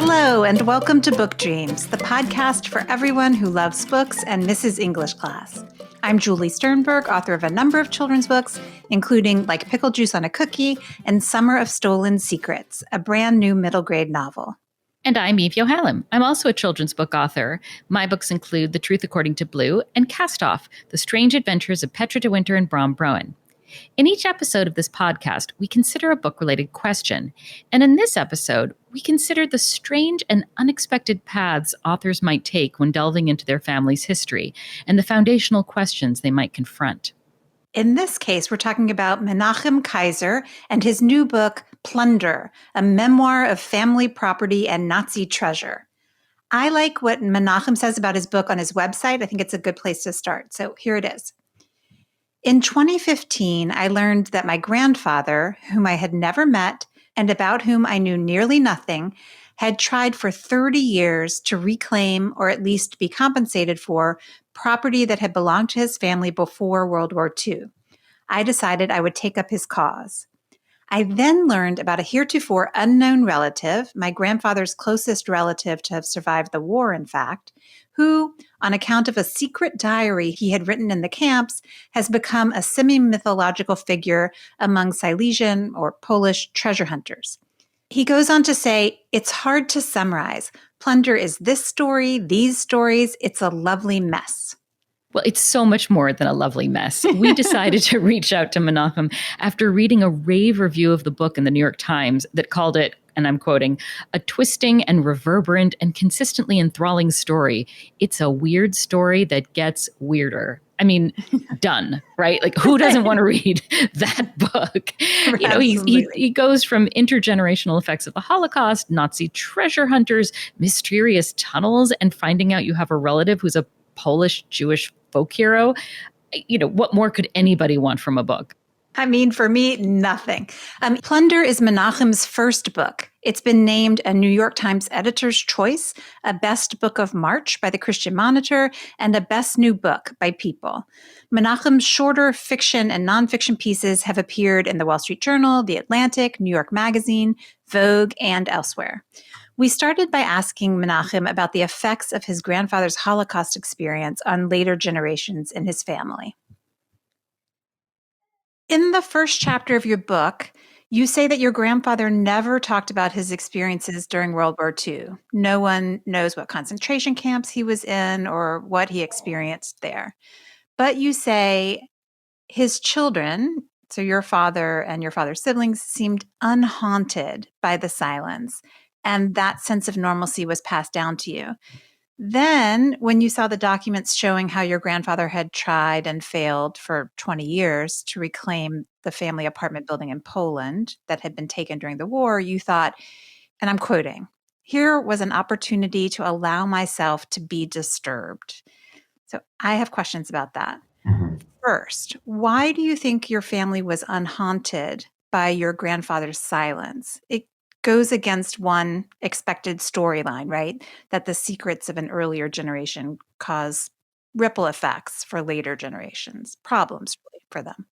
Hello, and welcome to Book Dreams, the podcast for everyone who loves books and misses English class. I'm Julie Sternberg, author of a number of children's books, including Like Pickle Juice on a Cookie and Summer of Stolen Secrets, a brand new middle grade novel. And I'm Eve Yohalem. I'm also a children's book author. My books include The Truth According to Blue and Cast Off, The Strange Adventures of Petra de Winter and Brom Broen. In each episode of this podcast, we consider a book-related question. And in this episode, we consider the strange and unexpected paths authors might take when delving into their family's history and the foundational questions they might confront. In this case, we're talking about Menachem Kaiser and his new book, Plunder, a memoir of family property and Nazi treasure. I like what Menachem says about his book on his website. I think it's a good place to start. So here it is. In 2015, I learned that my grandfather, whom I had never met and about whom I knew nearly nothing, had tried for 30 years to reclaim or at least be compensated for property that had belonged to his family before World War II. I decided I would take up his cause. I then learned about a heretofore unknown relative, my grandfather's closest relative to have survived the war, in fact, who, on account of a secret diary he had written in the camps, has become a semi-mythological figure among Silesian or Polish treasure hunters. He goes on to say, it's hard to summarize. Plunder is this story, these stories. It's a lovely mess. Well, it's so much more than a lovely mess. We decided to reach out to Menachem after reading a rave review of the book in the New York Times that called it, and I'm quoting, a twisting and reverberant and consistently enthralling story. It's a weird story that gets weirder. I mean, done, right? Like, who doesn't want to read that book? You know, he goes from intergenerational effects of the Holocaust, Nazi treasure hunters, mysterious tunnels, and finding out you have a relative who's a Polish Jewish folk hero. You know, what more could anybody want from a book? I mean, for me, nothing. Plunder is Menachem's first book. It's been named a New York Times Editor's Choice, a Best Book of March by the Christian Monitor, and a Best New Book by People. Menachem's shorter fiction and nonfiction pieces have appeared in the Wall Street Journal, The Atlantic, New York Magazine, Vogue, and elsewhere. We started by asking Menachem about the effects of his grandfather's Holocaust experience on later generations in his family. In the first chapter of your book, you say that your grandfather never talked about his experiences during World War II. No one knows what concentration camps he was in or what he experienced there. But you say his children, so your father and your father's siblings, seemed unhaunted by the silence, and that sense of normalcy was passed down to you. Then, when you saw the documents showing how your grandfather had tried and failed for 20 years to reclaim the family apartment building in Poland that had been taken during the war, you thought, and I'm quoting, "Here was an opportunity to allow myself to be disturbed." So I have questions about that. Mm-hmm. First, why do you think your family was unhaunted by your grandfather's silence? It goes against one expected storyline, right? That the secrets of an earlier generation cause ripple effects for later generations, problems for them.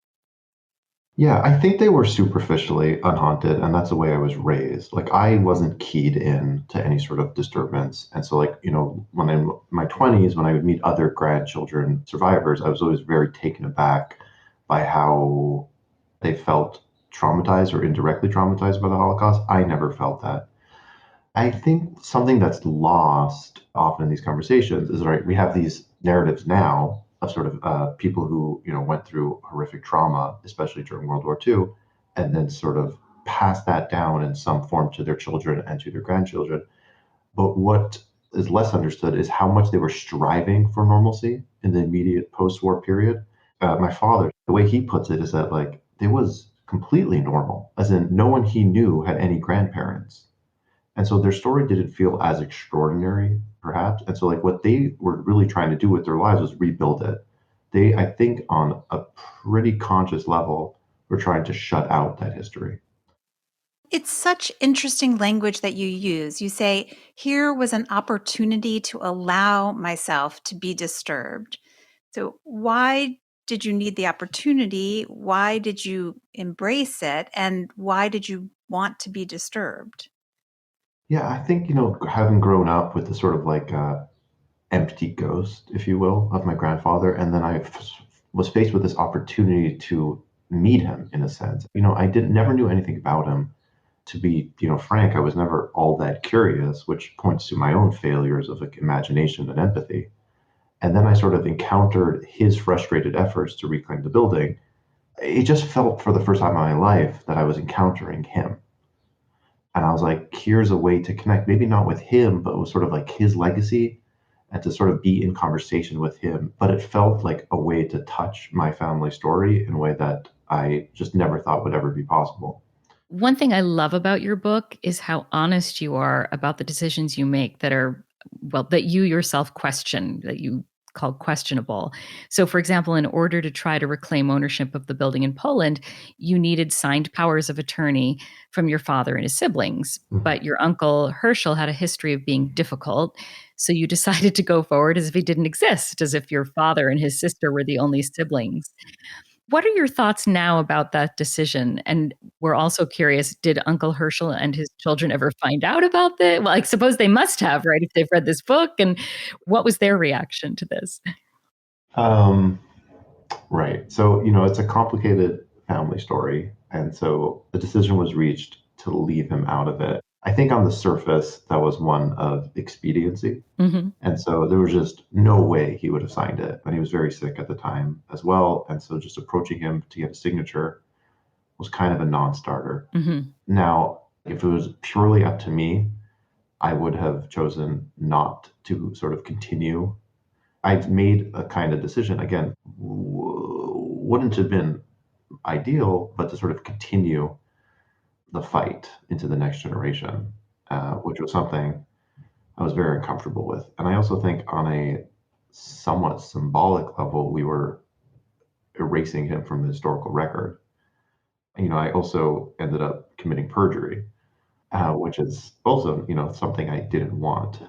Yeah, I think they were superficially unhaunted, and that's the way I was raised. Like, I wasn't keyed in to any sort of disturbance. And so, like, you know, when in my 20s, when I would meet other grandchildren survivors, I was always very taken aback by how they felt traumatized or indirectly traumatized by the Holocaust. I never felt that. I think something that's lost often in these conversations is, right, we have these narratives now of sort of people who, you know, went through horrific trauma, especially during World War II, and then sort of pass that down in some form to their children and to their grandchildren. But what is less understood is how much they were striving for normalcy in the immediate post-war period. My father, the way he puts it is that, like, it was completely normal, as in no one he knew had any grandparents. And so their story didn't feel as extraordinary, perhaps. And so, like, what they were really trying to do with their lives was rebuild it. They, I think, on a pretty conscious level, were trying to shut out that history. It's such interesting language that you use. You say, here was an opportunity to allow myself to be disturbed. So why did you need the opportunity? Why did you embrace it? And why did you want to be disturbed? Yeah, I think, having grown up with the sort of like empty ghost, if you will, of my grandfather, and then was faced with this opportunity to meet him in a sense. I didn't never knew anything about him. To be, frank, I was never all that curious, which points to my own failures of like imagination and empathy. And then I sort of encountered his frustrated efforts to reclaim the building. It just felt for the first time in my life that I was encountering him. And I was like, here's a way to connect, maybe not with him, but it was sort of like his legacy and to sort of be in conversation with him. But it felt like a way to touch my family story in a way that I just never thought would ever be possible. One thing I love about your book is how honest you are about the decisions you make that are, well, that you yourself question, that you call questionable. So, for example, in order to try to reclaim ownership of the building in Poland, you needed signed powers of attorney from your father and his siblings. Mhm. But your uncle Herschel had a history of being difficult. So you decided to go forward as if he didn't exist, as if your father and his sister were the only siblings. What are your thoughts now about that decision? And we're also curious, did Uncle Herschel and his children ever find out about this? Well, I suppose they must have, right, if they've read this book. And what was their reaction to this? Um, right. So, it's a complicated family story. And so the decision was reached to leave him out of it. I think on the surface, that was one of expediency. Hmm. And so there was just no way he would have signed it. And he was very sick at the time as well. And so just approaching him to get a signature was kind of a non starter. Hmm. Now, if it was purely up to me, I would have chosen not to sort of continue. I'd made a kind of decision, again, wouldn't have been ideal, but to sort of continue the fight into the next generation, which was something I was very uncomfortable with. And I also think on a somewhat symbolic level, we were erasing him from the historical record. I also ended up committing perjury, which is also, something I didn't want.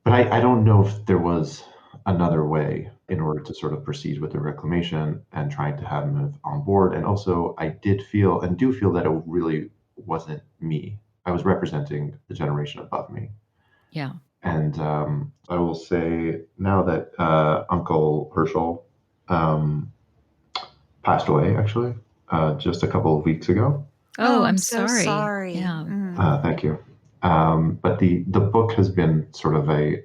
But I don't know if there was another way in order to sort of proceed with the reclamation and trying to have him on board. And also, I did feel and do feel that it really wasn't me. I was representing the generation above me. Yeah. And I will say now that Uncle Herschel um, passed away, actually, just a couple of weeks ago. Oh, I'm I'm so sorry. sorry. Yeah. Thank you. But the book has been sort of an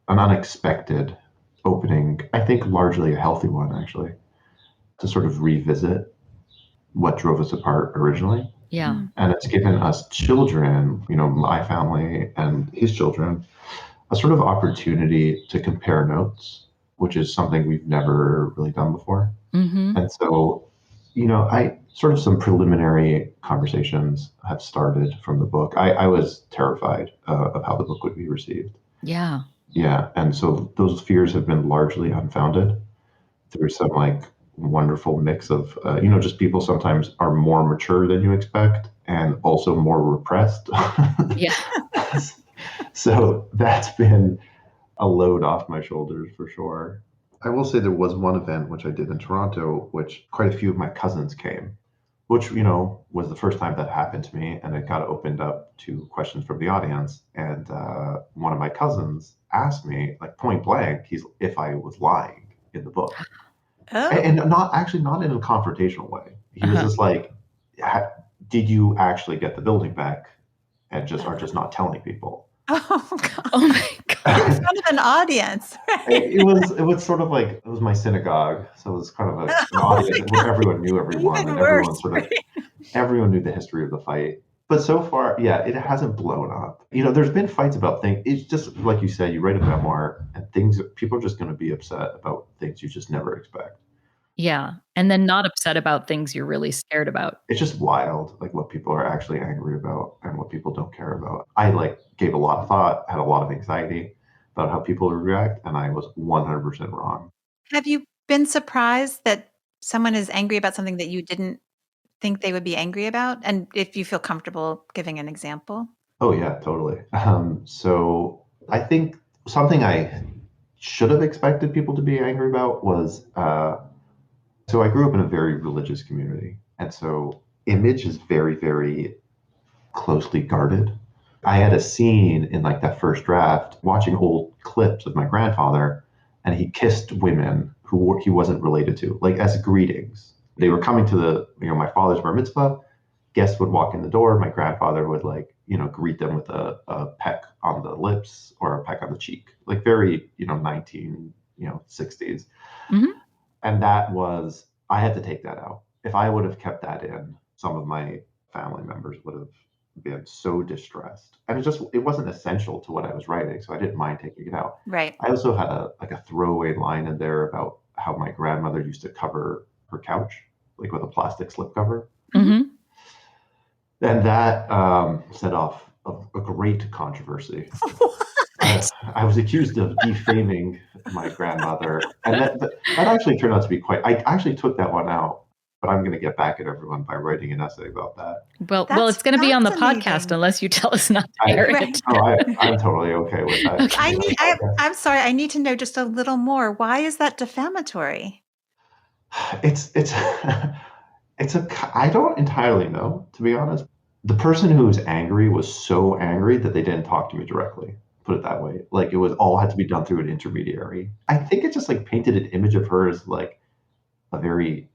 unexpected opening, I think largely a healthy one, actually, to sort of revisit what drove us apart originally. Yeah. Mm. And it's given us children, my family and his children, a sort of opportunity to compare notes, which is something we've never really done before. Hmm. And so, I sort of some preliminary conversations have started from the book. I was terrified of how the book would be received. Yeah. Yeah. And so those fears have been largely unfounded through some like wonderful mix of, just people sometimes are more mature than you expect and also more repressed. Yeah. So that's been a load off my shoulders for sure. I will say there was one event which I did in Toronto, which quite a few of my cousins came, which, was the first time that happened to me. And it got opened up to questions from the audience. And one of my cousins asked me, like point blank, if I was lying in the book. Oh. And not in a confrontational way. He was Uh-huh. just like, did you actually get the building back and just are Uh, just not telling people? oh, God. Oh my In God. front of an audience, right? It was sort of like it was my synagogue, so it was kind of an Oh audience my where God. everyone knew everyone Even and worse, right? everyone knew the history of the fight. But so far, yeah, it hasn't blown up. There's been fights about things. It's just like you said, you write a memoir, and people are just going to be upset about things you just never expect. Yeah. And then not upset about things you're really scared about. It's just wild, like what people are actually angry about and what people don't care about. I like gave a lot of thought, had a lot of anxiety about how people would react, and I was 100% wrong. Have you been surprised that someone is angry about something that you didn't think they would be angry about? And if you feel comfortable giving an example? Oh yeah, totally. So I think something I should have expected people to be angry about was so I grew up in a very religious community, and so image is very, very closely guarded. I had a scene in like that first draft watching old clips of my grandfather, and he kissed women who he wasn't related to, like as greetings. They were coming to my father's bar mitzvah. Guests would walk in the door. My grandfather would greet them with a peck on the lips or a peck on the cheek, like very, 60s. Mm-hmm. And I had to take that out. If I would have kept that in, some of my family members would have been so distressed. And it wasn't essential to what I was writing, so I didn't mind taking it out. Right. I also had a throwaway line in there about how my grandmother used to cover her couch, like with a plastic slipcover. Mm-hmm. And that set off a great controversy. I was accused of defaming my grandmother, and that actually turned out to be I actually took that one out, but I'm going to get back at everyone by writing an essay about that. Well, it's going to be on the podcast fascinating. unless you tell us not to air it. I'm totally okay with that. Okay. I'm sorry. I need to know just a little more. Why is that defamatory? It's I don't entirely know, to be honest. The person who was angry was so angry that they didn't talk to me directly. Put it that way. Like it was all had to be done through an intermediary. I think it just like painted an image of her as like a very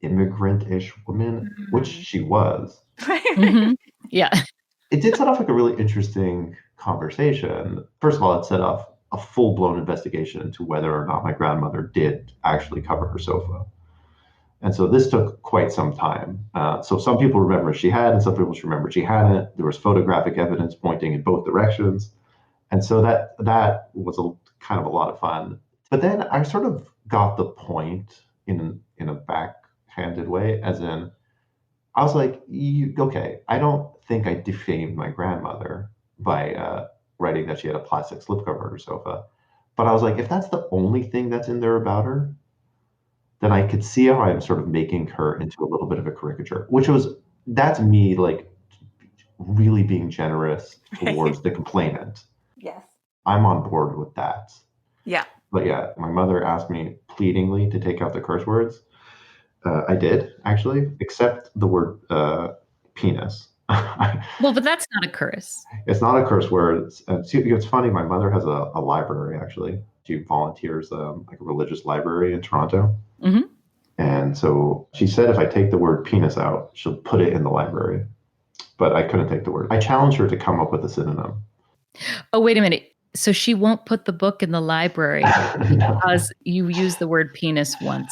immigrant-ish woman, which she was. Mm-hmm. Yeah. It did set off like a really interesting conversation. First of all, it set off a full-blown investigation into whether or not my grandmother did actually cover her sofa. And so this took quite some time. So some people remember she had, and some people remember she hadn't. There was photographic evidence pointing in both directions. And so that was kind of a lot of fun. But then I sort of got the point in a backhanded way, as in, I was like, okay, I don't think I defamed my grandmother by writing that she had a plastic slipcover on her sofa. But I was like, if that's the only thing that's in there about her, then I could see how I'm sort of making her into a little bit of a caricature, that's me like really being generous towards the complainant. Yes. I'm on board with that. Yeah. But yeah, my mother asked me pleadingly to take out the curse words. I did actually, except the word penis. Well, but that's not a curse. It's not a curse word. It's funny. My mother has a library actually. She volunteers like a religious library in Toronto. Mm-hmm. And so she said if I take the word penis out, she'll put it in the library. But I couldn't take the word. I challenged her to come up with a synonym. Oh, wait a minute. So she won't put the book in the library because you used the word penis once.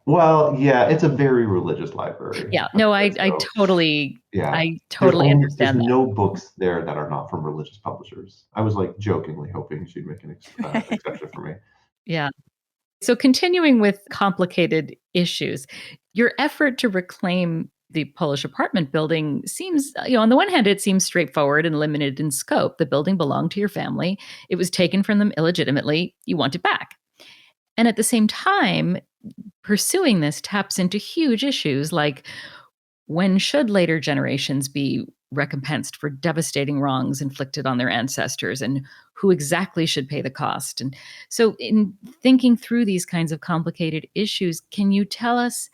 Well, yeah, it's a very religious library. Yeah, no, I totally understand There's that. no books there that are not from religious publishers. I was like jokingly hoping she'd make an exception for me. Yeah. So continuing with complicated issues, your effort to reclaim the Polish apartment building seems, on the one hand, it seems straightforward and limited in scope. The building belonged to your family. It was taken from them illegitimately. You want it back. And at the same time, pursuing this taps into huge issues like when should later generations be recompensed for devastating wrongs inflicted on their ancestors, and who exactly should pay the cost? And so in thinking through these kinds of complicated issues, can you tell us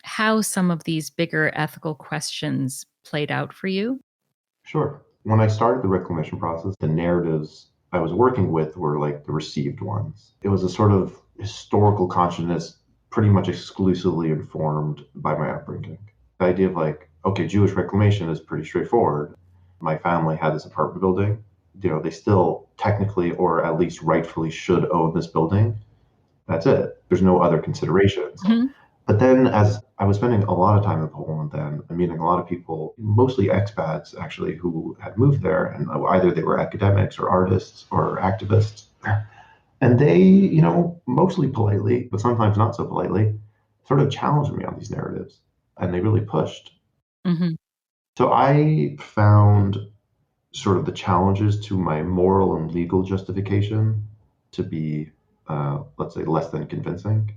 how some of these bigger ethical questions played out for you? Sure. When I started the reclamation process, the narratives I was working with were like the received ones. It was a sort of historical consciousness pretty much exclusively informed by my upbringing. The idea of like, okay, Jewish reclamation is pretty straightforward. My family had this apartment building. They still technically or at least rightfully should own this building. That's it. There's no other considerations. Mm-hmm. But then as I was spending a lot of time in Poland then, I'm meeting a lot of people, mostly expats actually, who had moved there, and either they were academics or artists or activists. And they, mostly politely, but sometimes not so politely, sort of challenged me on these narratives. And they really pushed. Mm-hmm. So I found sort of the challenges to my moral and legal justification to be, let's say, less than convincing.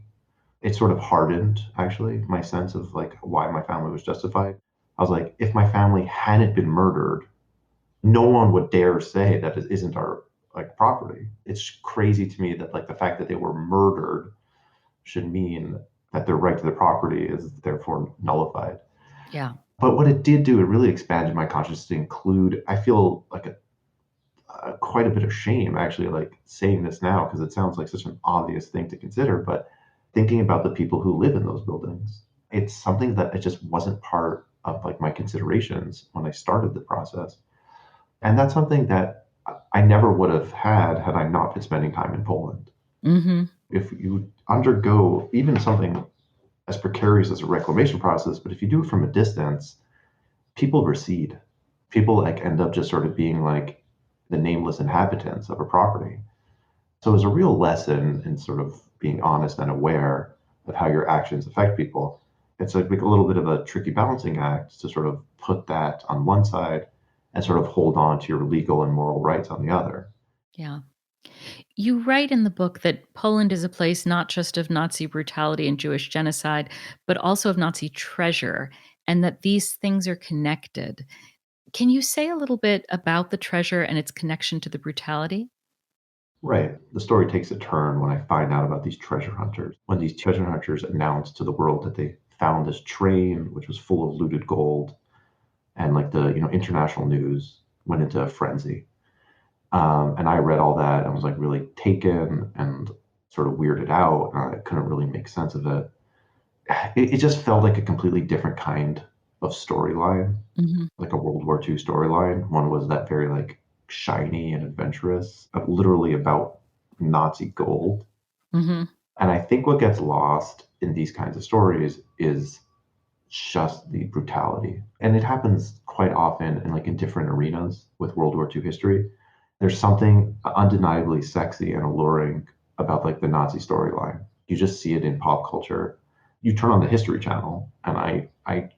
It sort of hardened, actually, my sense of like why my family was justified. I was like, if my family hadn't been murdered, no one would dare say that it isn't our like property. It's crazy to me that like the fact that they were murdered should mean that their right to the property is therefore nullified. Yeah. But what it did do, it really expanded my consciousness to include, I feel like quite a bit of shame actually, like saying this now, because it sounds like such an obvious thing to consider, but thinking about the people who live in those buildings, it's something that it just wasn't part of like my considerations when I started the process. And that's something that I never would have had I not been spending time in Poland. Mm-hmm. If you undergo even something as precarious as a reclamation process, but if you do it from a distance, people recede. People like end up just sort of being like the nameless inhabitants of a property. So it's a real lesson in sort of being honest and aware of how your actions affect people. It's like a little bit of a tricky balancing act to sort of put that on one side and sort of hold on to your legal and moral rights on the other. Yeah. You write in the book that Poland is a place not just of Nazi brutality and Jewish genocide, but also of Nazi treasure, and that these things are connected. Can you say a little bit about the treasure and its connection to the brutality? Right. The story takes a turn when I find out about these treasure hunters. When these treasure hunters announced to the world that they found this train, which was full of looted gold, and like the international news went into a frenzy. And I read all that and was like really taken and sort of weirded out. And I couldn't really make sense of it. It just felt like a completely different kind of storyline, Hmm. like a World War II storyline. One was that very like shiny and adventurous, literally about Nazi gold. Hmm. And I think what gets lost in these kinds of stories is just the brutality. And it happens quite often in like in different arenas with World War II history. There's something undeniably sexy and alluring about like the Nazi storyline. You just see it in pop culture. You turn on the History Channel, and I,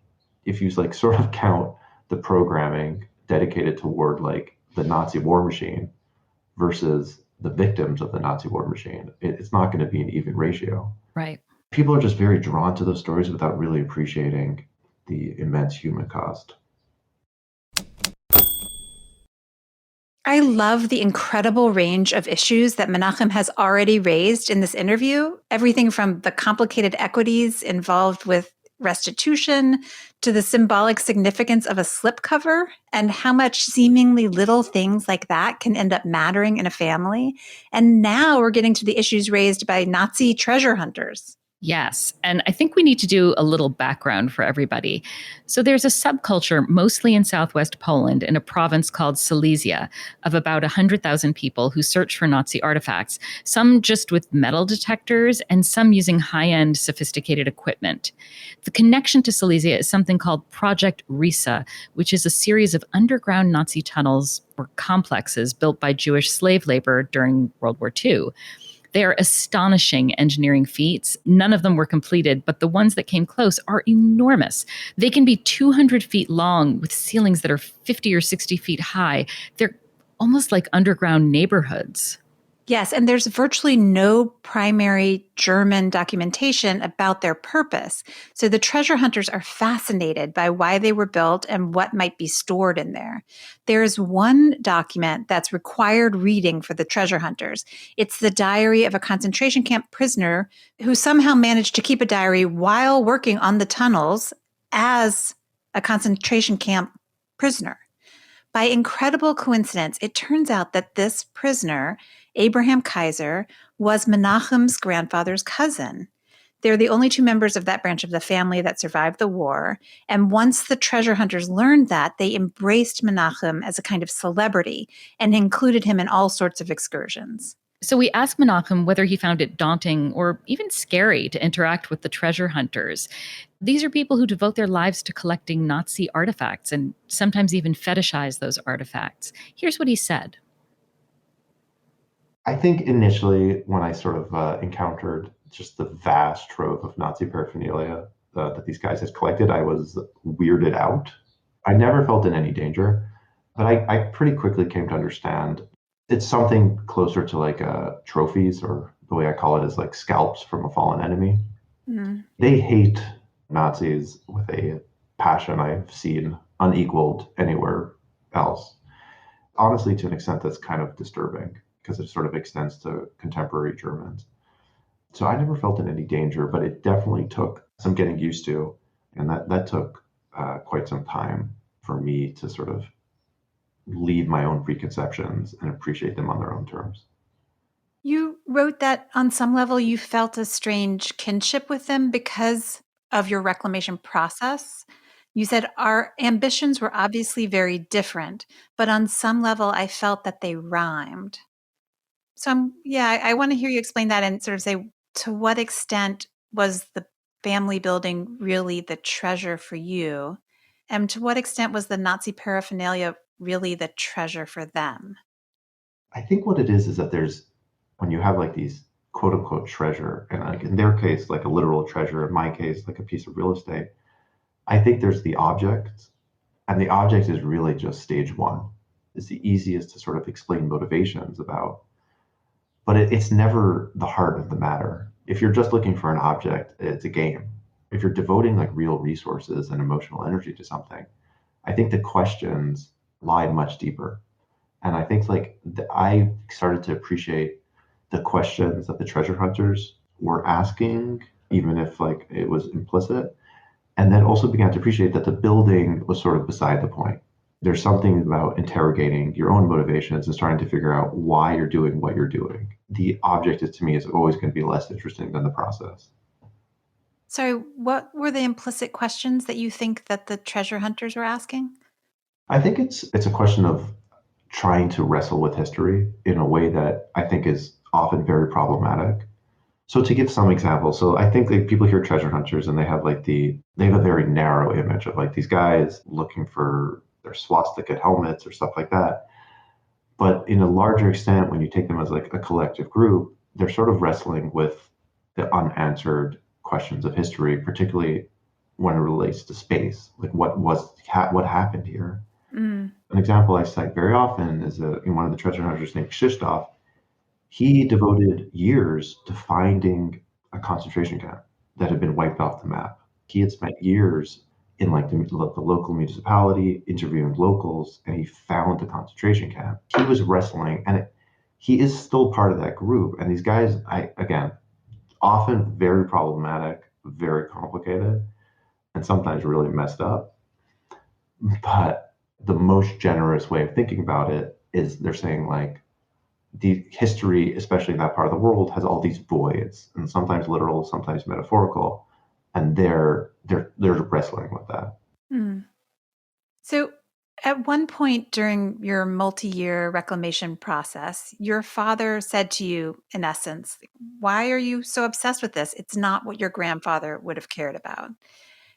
if you like sort of count the programming dedicated toward like the Nazi war machine versus the victims of the Nazi war machine, it's not going to be an even ratio. Right. People are just very drawn to those stories without really appreciating the immense human cost. I love the incredible range of issues that Menachem has already raised in this interview. Everything from the complicated equities involved with restitution to the symbolic significance of a slipcover and how much seemingly little things like that can end up mattering in a family. And now we're getting to the issues raised by Nazi treasure hunters. Yes. And I think we need to do a little background for everybody. So there's a subculture, mostly in southwest Poland, in a province called Silesia, of about 100,000 people who search for Nazi artifacts, some just with metal detectors and some using high end sophisticated equipment. The connection to Silesia is something called Project Risa, which is a series of underground Nazi tunnels or complexes built by Jewish slave labor during World War II. They are astonishing engineering feats. None of them were completed, but the ones that came close are enormous. They can be 200 feet long with ceilings that are 50 or 60 feet high. They're almost like underground neighborhoods. Yes, and there's virtually no primary German documentation about their purpose. So the treasure hunters are fascinated by why they were built and what might be stored in there. There's one document that's required reading for the treasure hunters. It's the diary of a concentration camp prisoner who somehow managed to keep a diary while working on the tunnels as a concentration camp prisoner. By incredible coincidence, it turns out that this prisoner, Abraham Kaiser, was Menachem's grandfather's cousin. They're the only two members of that branch of the family that survived the war. And once the treasure hunters learned that, they embraced Menachem as a kind of celebrity and included him in all sorts of excursions. So we asked Menachem whether he found it daunting or even scary to interact with the treasure hunters. These are people who devote their lives to collecting Nazi artifacts and sometimes even fetishize those artifacts. Here's what he said. I think initially, when I sort of encountered just the vast trove of Nazi paraphernalia that these guys had collected, I was weirded out. I never felt in any danger, but I pretty quickly came to understand it's something closer to like trophies, or the way I call it is like scalps from a fallen enemy. Mm. They hate Nazis with a passion I've seen unequaled anywhere else. Honestly, to an extent that's kind of disturbing because it sort of extends to contemporary Germans. So I never felt in any danger, but it definitely took some getting used to. And that took quite some time for me to sort of leave my own preconceptions and appreciate them on their own terms. You wrote that on some level you felt a strange kinship with them because of your reclamation process. You said our ambitions were obviously very different, but on some level I felt that they rhymed. So I want to hear you explain that and sort of say, to what extent was the family building really the treasure for you? And to what extent was the Nazi paraphernalia really the treasure for them? I think what it is that when you have like these quote unquote treasure, and like in their case, like a literal treasure, in my case, like a piece of real estate, I think there's the object, and the object is really just stage one. It's the easiest to sort of explain motivations about, but it's never the heart of the matter. If you're just looking for an object, it's a game. If you're devoting like real resources and emotional energy to something, I think the questions lie much deeper. And I think I started to appreciate the questions that the treasure hunters were asking, even if like it was implicit, and then also began to appreciate that the building was sort of beside the point. There's something about interrogating your own motivations and starting to figure out why you're doing what you're doing. The object is to me is always going to be less interesting than the process. So, what were the implicit questions that you think that the treasure hunters were asking? I think it's a question of trying to wrestle with history in a way that I think is often very problematic. So to give some examples, so I think like people hear treasure hunters and they have a very narrow image of like these guys looking for their swastika helmets or stuff like that. But in a larger extent, when you take them as like a collective group, they're sort of wrestling with the unanswered questions of history, particularly when it relates to space. Like what happened here? Mm. An example I cite very often is one of the treasure hunters named Krzysztof. He devoted years to finding a concentration camp that had been wiped off the map. He had spent years in like the local municipality interviewing locals, and he found the concentration camp. He was wrestling, and he is still part of that group. And these guys, again, often very problematic, very complicated, and sometimes really messed up. But the most generous way of thinking about it is they're saying like the history, especially in that part of the world, has all these voids, and sometimes literal, sometimes metaphorical, and they're wrestling with that. Mm. So, at one point during your multi-year reclamation process, your father said to you, in essence, "Why are you so obsessed with this? It's not what your grandfather would have cared about."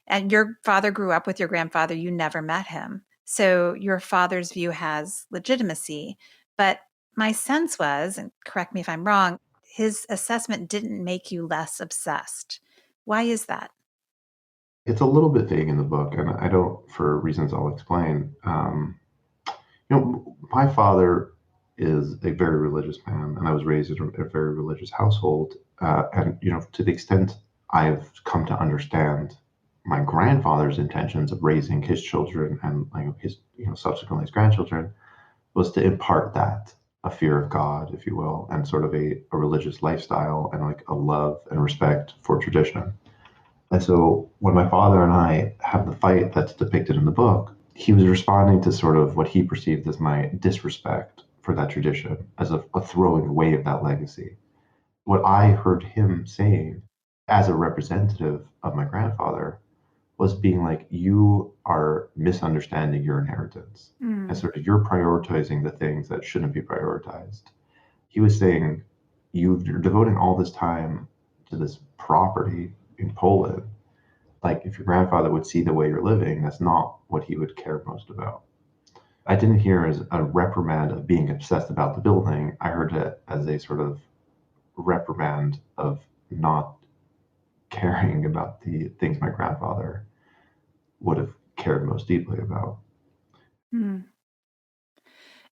And your father grew up with your grandfather. You never met him. So your father's view has legitimacy. But my sense was, and correct me if I'm wrong, his assessment didn't make you less obsessed. Why is that? It's a little bit vague in the book, and I don't, for reasons I'll explain. My father is a very religious man, and I was raised in a very religious household. And to the extent I've come to understand my grandfather's intentions of raising his children and his, subsequently his grandchildren, was to impart that a fear of God, if you will, and sort of a religious lifestyle and like a love and respect for tradition. And so when my father and I have the fight that's depicted in the book, he was responding to sort of what he perceived as my disrespect for that tradition, as a throwing away of that legacy. What I heard him saying as a representative of my grandfather was being like, you are misunderstanding your inheritance. And Mm. sort of you're prioritizing the things that shouldn't be prioritized. He was saying, you're devoting all this time to this property in Poland. Like, if your grandfather would see the way you're living, that's not what he would care most about. I didn't hear as a reprimand of being obsessed about the building. I heard it as a sort of reprimand of not caring about the things my grandfather would have cared most deeply about. Mm.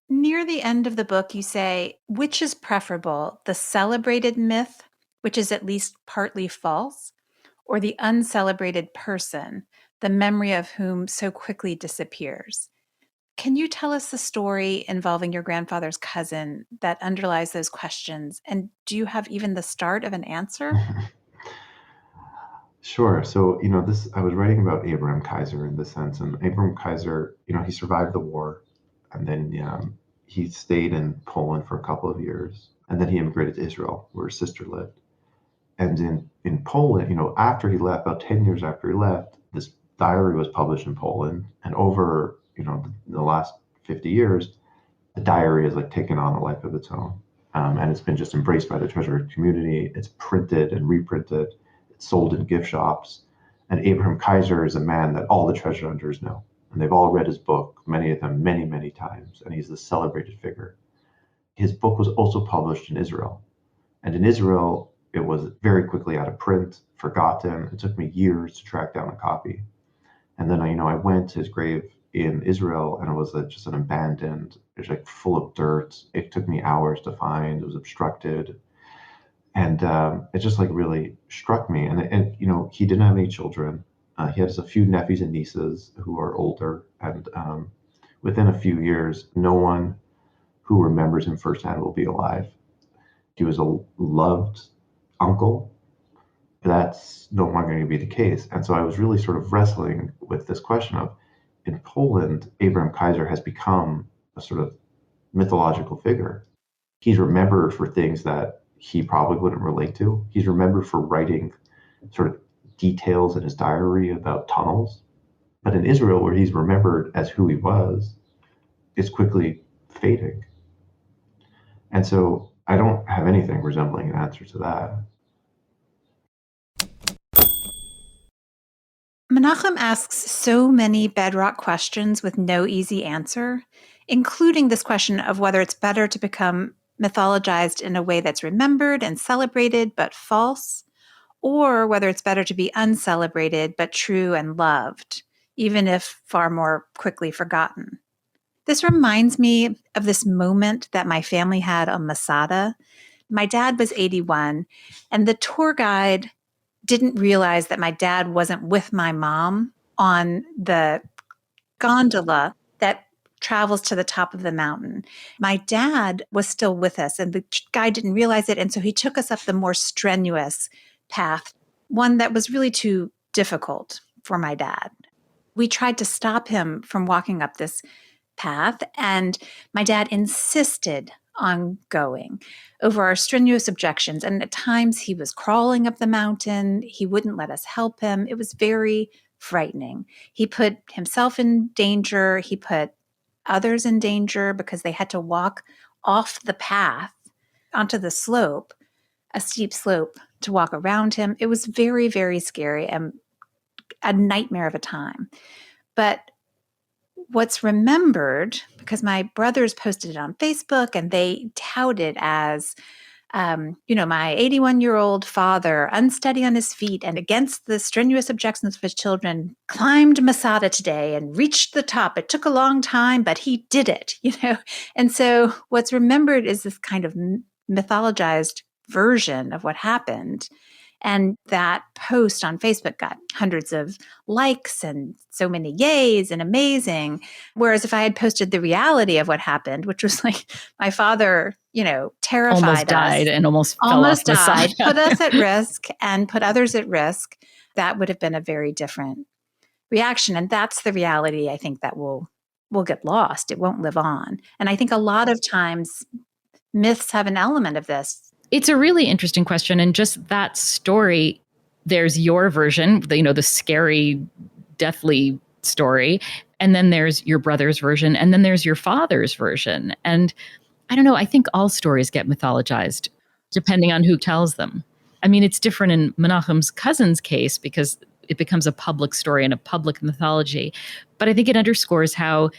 Near the end of the book, you say, which is preferable, the celebrated myth, which is at least partly false, or the uncelebrated person, the memory of whom so quickly disappears? Can you tell us the story involving your grandfather's cousin that underlies those questions? And do you have even the start of an answer? Sure. So, I was writing about Abraham Kaiser in this sense, and Abraham Kaiser, he survived the war, and then he stayed in Poland for a couple of years, and then he immigrated to Israel, where his sister lived. And in Poland, after he left, about 10 years after he left, this diary was published in Poland, and over, the last 50 years, the diary has like taken on a life of its own. And it's been just embraced by the treasure community. It's printed and reprinted. It's sold in gift shops. And Abraham Kaiser is a man that all the treasure hunters know. And they've all read his book, many of them many, many times. And he's this celebrated figure. His book was also published in Israel. And in Israel, it was very quickly out of print, forgotten. It took me years to track down a copy. And then I went to his grave in Israel, and it was just an abandoned. It was like full of dirt. It took me hours to find. It was obstructed, and it just like really struck me. And he didn't have any children. He has a few nephews and nieces who are older, and within a few years, no one who remembers him firsthand will be alive. He was a loved uncle. That's no longer going to be the case. And so I was really sort of wrestling with this question of, in Poland, Abraham Kaiser has become a sort of mythological figure. He's remembered for things that he probably wouldn't relate to. He's remembered for writing sort of details in his diary about tunnels. But in Israel, where he's remembered as who he was, it's quickly fading. And so I don't have anything resembling an answer to that. Menachem asks so many bedrock questions with no easy answer, including this question of whether it's better to become mythologized in a way that's remembered and celebrated but false, or whether it's better to be uncelebrated but true and loved, even if far more quickly forgotten. This reminds me of this moment that my family had on Masada. My dad was 81, and the tour guide didn't realize that my dad wasn't with my mom on the gondola that travels to the top of the mountain. My dad was still with us, and the guy didn't realize it. And so he took us up the more strenuous path, one that was really too difficult for my dad. We tried to stop him from walking up this path, and my dad insisted on going over our strenuous objections. And at times he was crawling up the mountain. He wouldn't let us help him. It was very frightening. He put himself in danger. He put others in danger because they had to walk off the path onto the slope, a steep slope, to walk around him. It was very, very scary and a nightmare of a time. But what's remembered, because my brothers posted it on Facebook and they touted as, my 81-year-old father, unsteady on his feet and against the strenuous objections of his children, climbed Masada today and reached the top. It took a long time, but he did it, And so what's remembered is this kind of mythologized version of what happened. And that post on Facebook got hundreds of likes and so many yays and amazing. Whereas if I had posted the reality of what happened, which was like my father, terrified Almost died us, and almost fell almost off the died, side. put us at risk and put others at risk, that would have been a very different reaction. And that's the reality, I think, that will get lost. It won't live on. And I think a lot of times myths have an element of this. It's a really interesting question. And just that story, there's your version, the scary, deathly story. And then there's your brother's version. And then there's your father's version. And I don't know, I think all stories get mythologized depending on who tells them. I mean, it's different in Menachem's cousin's case because it becomes a public story and a public mythology. But I think it underscores how,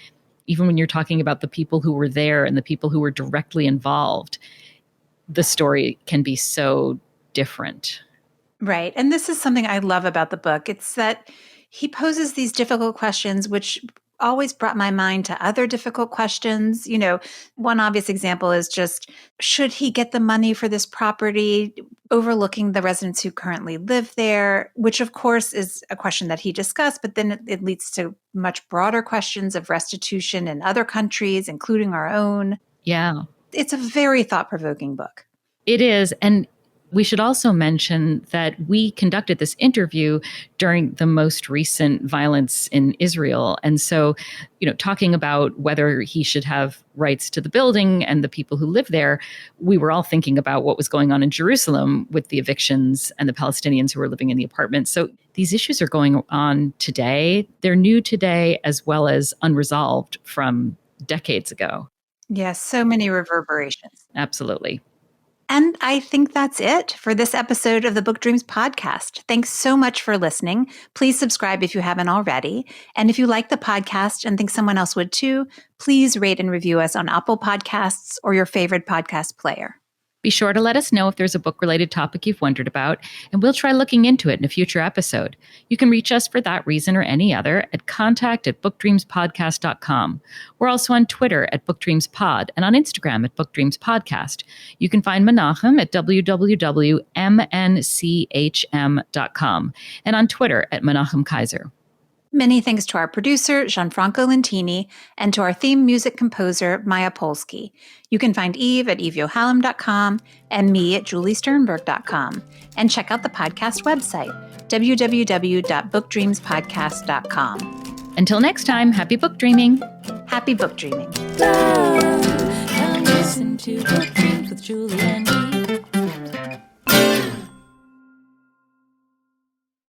even when you're talking about the people who were there and the people who were directly involved, the story can be so different. Right. And this is something I love about the book. It's that he poses these difficult questions, which always brought my mind to other difficult questions. One obvious example is just, should he get the money for this property, overlooking the residents who currently live there, which of course is a question that he discussed, but then it leads to much broader questions of restitution in other countries, including our own. Yeah. It's a very thought-provoking book. It is. And We should also mention that we conducted this interview during the most recent violence in Israel. And so, talking about whether he should have rights to the building and the people who live there, we were all thinking about what was going on in Jerusalem with the evictions and the Palestinians who were living in the apartments. So these issues are going on today. They're new today as well as unresolved from decades ago. Yes, so many reverberations. Absolutely. And I think that's it for this episode of the Book Dreams podcast. Thanks so much for listening. Please subscribe if you haven't already. And if you like the podcast and think someone else would too, please rate and review us on Apple Podcasts or your favorite podcast player. Be sure to let us know if there's a book-related topic you've wondered about, and we'll try looking into it in a future episode. You can reach us for that reason or any other at contact@bookdreamspodcast.com. We're also on Twitter at bookdreamspod and on Instagram at bookdreamspodcast. You can find Menachem at www.mnchm.com and on Twitter at Menachem Kaiser. Many thanks to our producer, Gianfranco Lentini, and to our theme music composer, Maya Polsky. You can find Eve at eveyohalem.com and me at juliesternberg.com. And check out the podcast website, www.bookdreamspodcast.com. Until next time, happy book dreaming. Happy book dreaming. Come listen to Book Dreams with Julie.